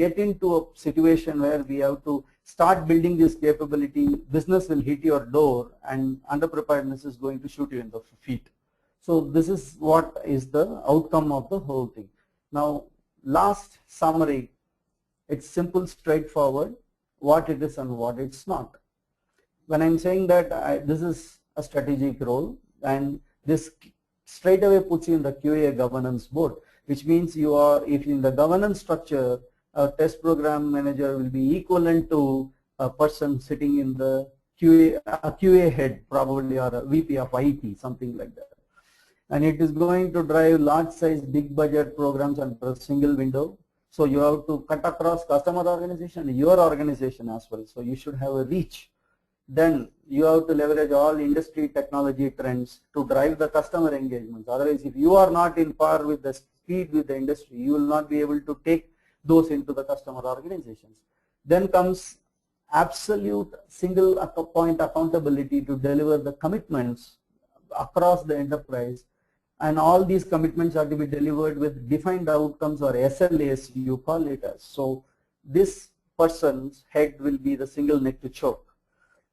get into a situation where we have to start building this capability, business will hit your door and underpreparedness is going to shoot you in the feet. So this is what is the outcome of the whole thing. Now, last summary, it's simple, straightforward, what it is and what it's not. When I'm saying that this is a strategic role, and this straight away puts you in the QA governance board, which means you are, if in the governance structure, a test program manager will be equivalent to a person sitting in the QA head probably, or a VP of IT, something like that. And it is going to drive large size, big budget programs under a single window. So you have to cut across customer organization, your organization as well. So you should have a reach. Then you have to leverage all industry technology trends to drive the customer engagements. Otherwise, if you are not in par with the speed with the industry, you will not be able to take those into the customer organizations. Then comes absolute single point accountability to deliver the commitments across the enterprise, and all these commitments are to be delivered with defined outcomes, or SLAs you call it as. So this person's head will be the single neck to choke.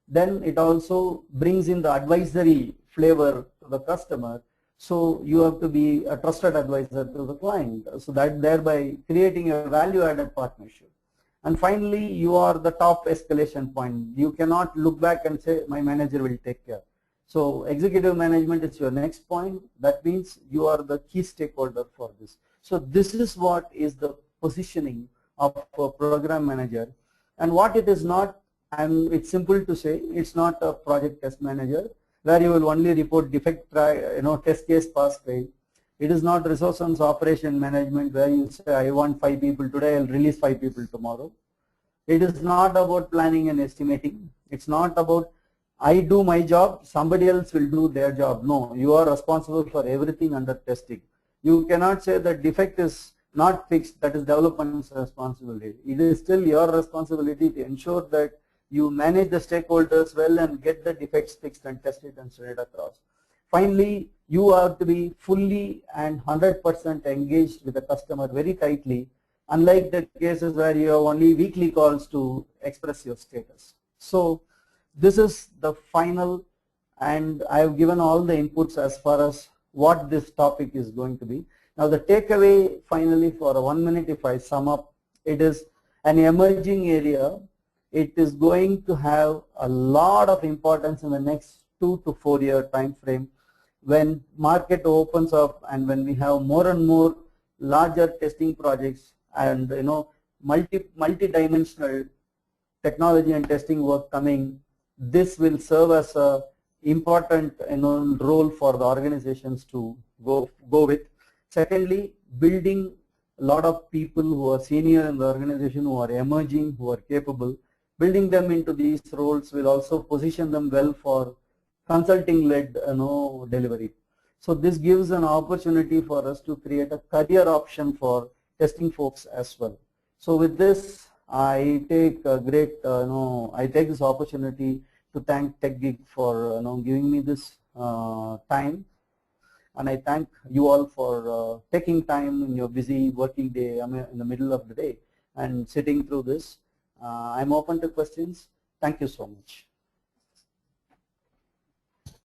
Then it also brings in the advisory flavor to the customer. So you have to be a trusted advisor to the client, so that thereby creating a value added partnership. And finally, you are the top escalation point. You cannot look back and say, my manager will take care. So executive management is your next point. That means you are the key stakeholder for this. So this is what is the positioning of a program manager. And what it is not, and it's simple to say, it's not a project test manager where you will only report defect, test case pass fail. It is not resource and operation management where you say, I want 5 people today, I'll release 5 people tomorrow. It is not about planning and estimating. It's not about I do my job, somebody else will do their job. No, you are responsible for everything under testing. You cannot say that defect is not fixed, that is development's responsibility. It is still your responsibility to ensure that you manage the stakeholders well and get the defects fixed and test it and send it across. Finally, you have to be fully and 100% engaged with the customer very tightly, unlike the cases where you have only weekly calls to express your status. So this is the final, and I have given all the inputs as far as what this topic is going to be. Now the takeaway finally for 1 minute, if I sum up, it is an emerging area. It is going to have a lot of importance in the next 2 to 4 year time frame, when market opens up and when we have more and more larger testing projects and multi-dimensional technology and testing work coming. This will serve as a important role for the organizations to go with. Secondly, building a lot of people who are senior in the organization, who are emerging, who are capable. Building them into these roles will also position them well for consulting-led delivery. So this gives an opportunity for us to create a career option for testing folks as well. So with this, I take a great, I take this opportunity to thank TechGeek for giving me this time, and I thank you all for taking time in your busy working day, in the middle of the day, and sitting through this. I'm open to questions. Thank you so much.